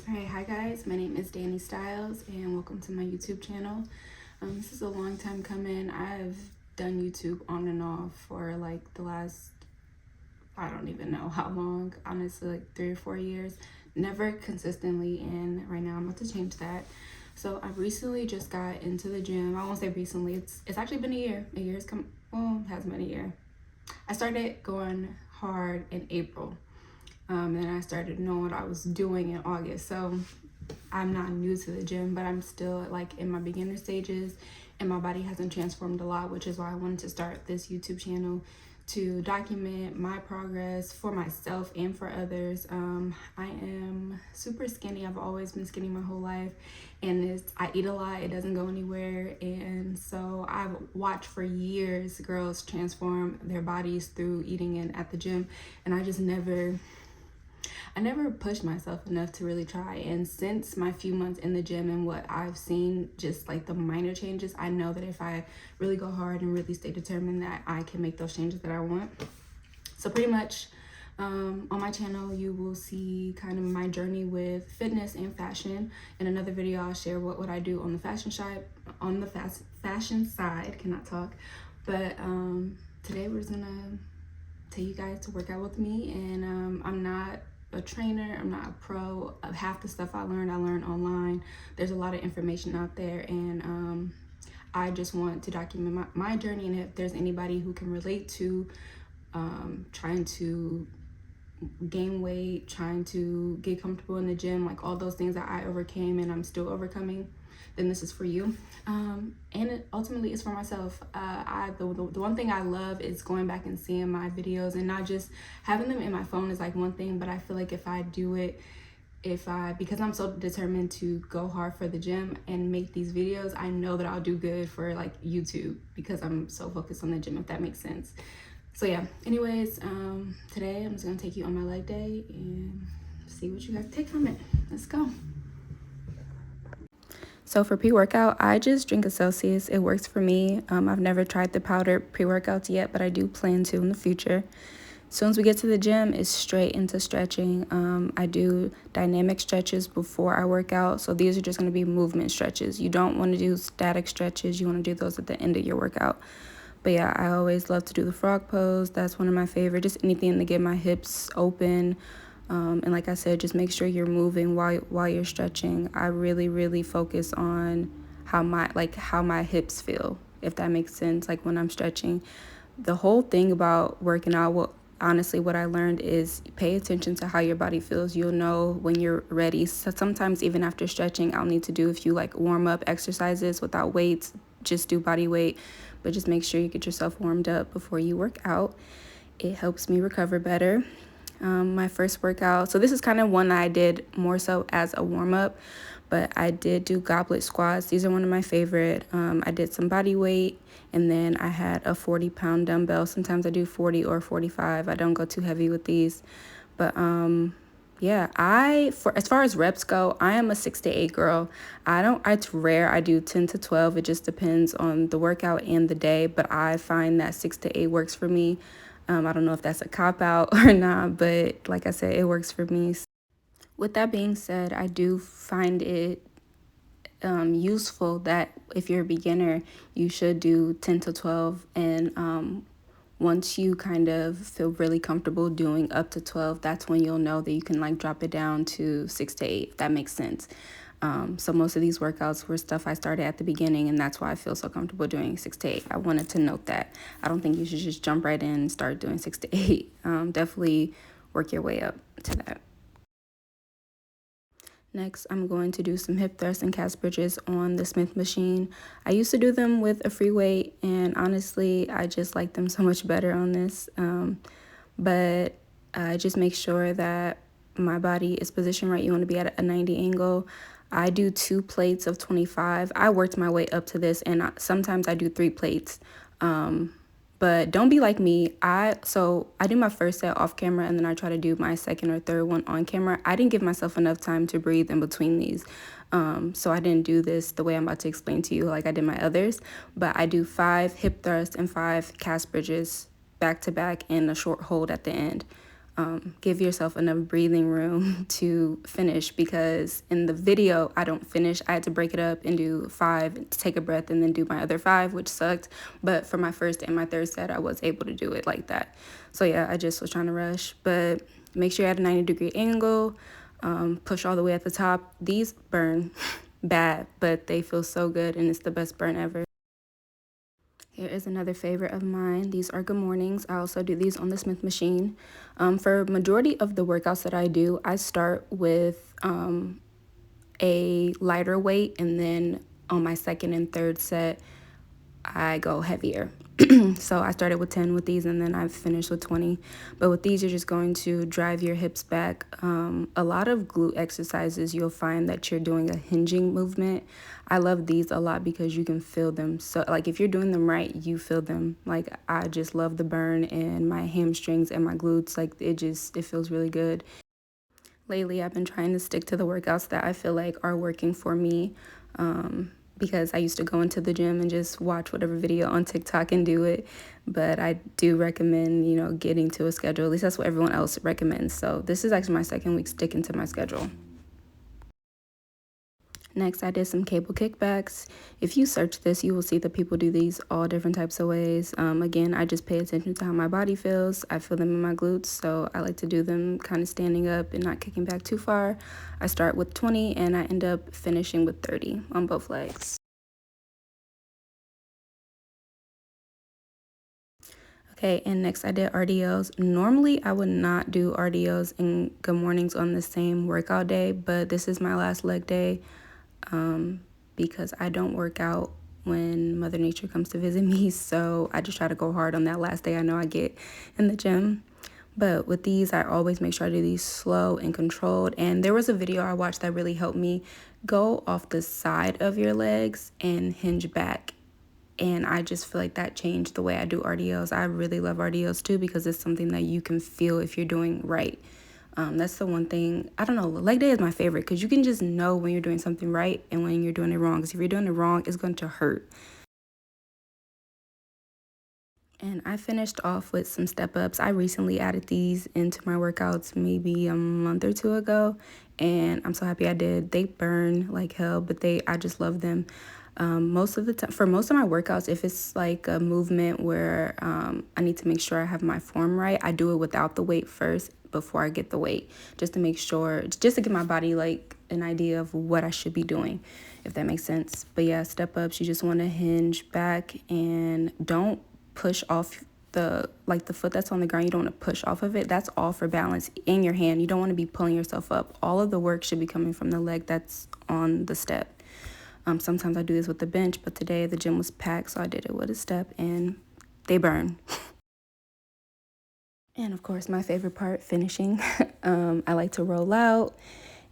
Alright, hi guys, my name is Danny Styles and welcome to my YouTube channel. This is a long time coming. I've done YouTube on and off for like the last, I don't even know how long, honestly, like 3 or 4 years. Never consistently, and right now I'm about to change that. So I recently just got into the gym. I won't say recently, it's actually been a year. A year has come, well, it hasn't been a year. I started going hard in April. And I started knowing what I was doing in August. So I'm not new to the gym, but I'm still like in my beginner stages and my body hasn't transformed a lot, which is why I wanted to start this YouTube channel to document my progress for myself and for others. I am super skinny. I've always been skinny my whole life, and I eat a lot. It doesn't go anywhere, and so I've watched for years girls transform their bodies through eating and at the gym, and I just never pushed myself enough to really try. And since my few months in the gym and what I've seen, just like the minor changes, I know that if I really go hard and really stay determined, that I can make those changes that I want. So pretty much on my channel, you will see kind of my journey with fitness and fashion. In another video, I'll share what I do on the fashion side, cannot talk. But today we're just gonna take you guys to work out with me, and I'm not a trainer, I'm not a pro. Half the stuff I learned online. There's a lot of information out there, and I just want to document my journey, and if there's anybody who can relate to trying to gain weight, trying to get comfortable in the gym, like all those things that I overcame and I'm still overcoming, then this is for you. And ultimately it's for myself. The one thing I love is going back and seeing my videos, and not just having them in my phone is like one thing, but I feel like if I do it, because I'm so determined to go hard for the gym and make these videos, I know that I'll do good for like YouTube because I'm so focused on the gym, if that makes sense. So yeah, anyways, today I'm just gonna take you on my leg day and see what you guys take from it. Let's go. So for pre-workout, I just drink a Celsius. It works for me. I've never tried the powdered pre-workouts yet, but I do plan to in the future. As soon as we get to the gym, it's straight into stretching. I do dynamic stretches before I work out. So these are just gonna be movement stretches. You don't wanna do static stretches. You wanna do those at the end of your workout. But yeah, I always love to do the frog pose. That's one of my favorite. Just anything to get my hips open. And like I said, just make sure you're moving while you're stretching. I really focus on how my hips feel, if that makes sense. Like when I'm stretching, the whole thing about working out, honestly, what I learned is pay attention to how your body feels. You'll know when you're ready. So sometimes even after stretching, I'll need to do a few like warm up exercises without weights. Just do body weight, but just make sure you get yourself warmed up before you work out. It helps me recover better. My first workout, so this is kind of one that I did more so as a warm-up, but I did do goblet squats. These are one of my favorite. I did some body weight, and then I had a 40-pound dumbbell. Sometimes I do 40 or 45. I don't go too heavy with these, but yeah, as far as reps go, I am a 6 to 8 girl. It's rare I do 10 to 12. It just depends on the workout and the day, but I find that 6 to 8 works for me. I don't know if that's a cop-out or not, but like I said, it works for me. With that being said, I do find it useful that if you're a beginner, you should do 10 to 12. And once you kind of feel really comfortable doing up to 12, that's when you'll know that you can like drop it down to 6 to 8, if that makes sense. So most of these workouts were stuff I started at the beginning, and that's why I feel so comfortable doing 6 to 8. I wanted to note that. I don't think you should just jump right in and start doing 6 to 8. Definitely work your way up to that. Next, I'm going to do some hip thrusts and KAS Bridges on the Smith machine. I used to do them with a free weight, and honestly, I just like them so much better on this. But just make sure that my body is positioned right. You want to be at a 90 angle. I do 2 plates of 25. I worked my way up to this, and sometimes I do 3 plates. But don't be like me. So I do my first set off camera, and then I try to do my second or third one on camera. I didn't give myself enough time to breathe in between these. So I didn't do this the way I'm about to explain to you like I did my others. But I do 5 hip thrusts and 5 KAS Bridges back to back and a short hold at the end. give yourself enough breathing room to finish, because in the video I don't finish. I had to break it up and do 5 to take a breath and then do my other 5, which sucked. But for my first and my third set, I was able to do it like that. So yeah, I just was trying to rush. But make sure you're at a 90-degree angle. Push all the way at the top. These burn bad, but they feel so good, and it's the best burn ever. Here is another favorite of mine. These are Goodmornings. I also do these on the Smith machine. For majority of the workouts that I do, I start with a lighter weight, and then on my second and third set, I go heavier. So I started with 10 with these, and then I finished with 20. But with these, you're just going to drive your hips back. A lot of glute exercises, you'll find that you're doing a hinging movement. I love these a lot because you can feel them. So like if you're doing them right, you feel them. Like I just love the burn in my hamstrings and my glutes. Like it feels really good. Lately, I've been trying to stick to the workouts that I feel like are working for me. Because I used to go into the gym and just watch whatever video on TikTok and do it. But I do recommend, getting to a schedule. At least that's what everyone else recommends. So this is actually my second week sticking to my schedule. Next, I did some cable kickbacks. If you search this, you will see that people do these all different types of ways. Again, I just pay attention to how my body feels. I feel them in my glutes, so I like to do them kind of standing up and not kicking back too far. I start with 20 and I end up finishing with 30 on both legs. Okay, and next I did RDLs. Normally, I would not do RDLs and Goodmornings on the same workout day, but this is my last leg day. Because I don't work out when Mother Nature comes to visit me, so I just try to go hard on that last day I know I get in the gym. But with these, I always make sure I do these slow and controlled. And there was a video I watched that really helped me. Go off the side of your legs and hinge back. And I just feel like that changed the way I do RDLs. I really love RDLs too, because it's something that you can feel if you're doing right. That's the one thing. I don't know, leg day is my favorite because you can just know when you're doing something right and when you're doing it wrong. Because if you're doing it wrong, it's going to hurt. And I finished off with some step ups. I recently added these into my workouts maybe a month or two ago, and I'm so happy I did. They burn like hell, but I just love them. Most of the time, for most of my workouts, if it's like a movement where I need to make sure I have my form right, I do it without the weight first before I get the weight, just to make sure, just to give my body like an idea of what I should be doing, if that makes sense. But yeah, step ups, you just want to hinge back and don't push off the foot that's on the ground. You don't want to push off of it. That's all for balance in your hand. You don't want to be pulling yourself up. All of the work should be coming from the leg that's on the step. Sometimes I do this with the bench, but today the gym was packed, so I did it with a step, and they burn. And of course, my favorite part, finishing. I like to roll out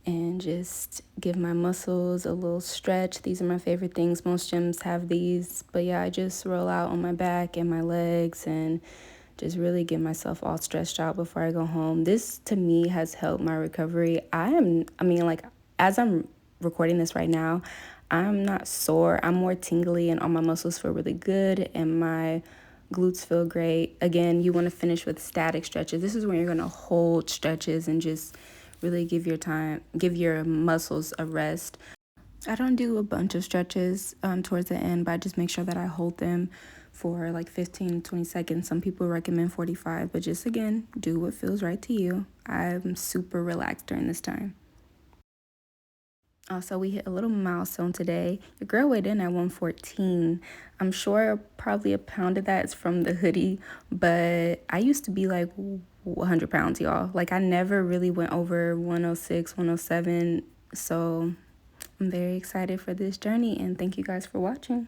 and just give my muscles a little stretch. These are my favorite things. Most gyms have these, but yeah, I just roll out on my back and my legs and just really get myself all stretched out before I go home. This to me has helped my recovery. As I'm recording this right now, I'm not sore. I'm more tingly and all my muscles feel really good and my glutes feel great. Again, you want to finish with static stretches. This is when you're going to hold stretches and just really give your muscles a rest. I don't do a bunch of stretches towards the end, but I just make sure that I hold them for like 15, 20 seconds. Some people recommend 45, but just again, do what feels right to you. I'm super relaxed during this time. Also, we hit a little milestone today. Your girl weighed in at 114. I'm sure probably a pound of that is from the hoodie, but I used to be like 100 pounds, y'all. Like I never really went over 106, 107. So I'm very excited for this journey, and thank you guys for watching.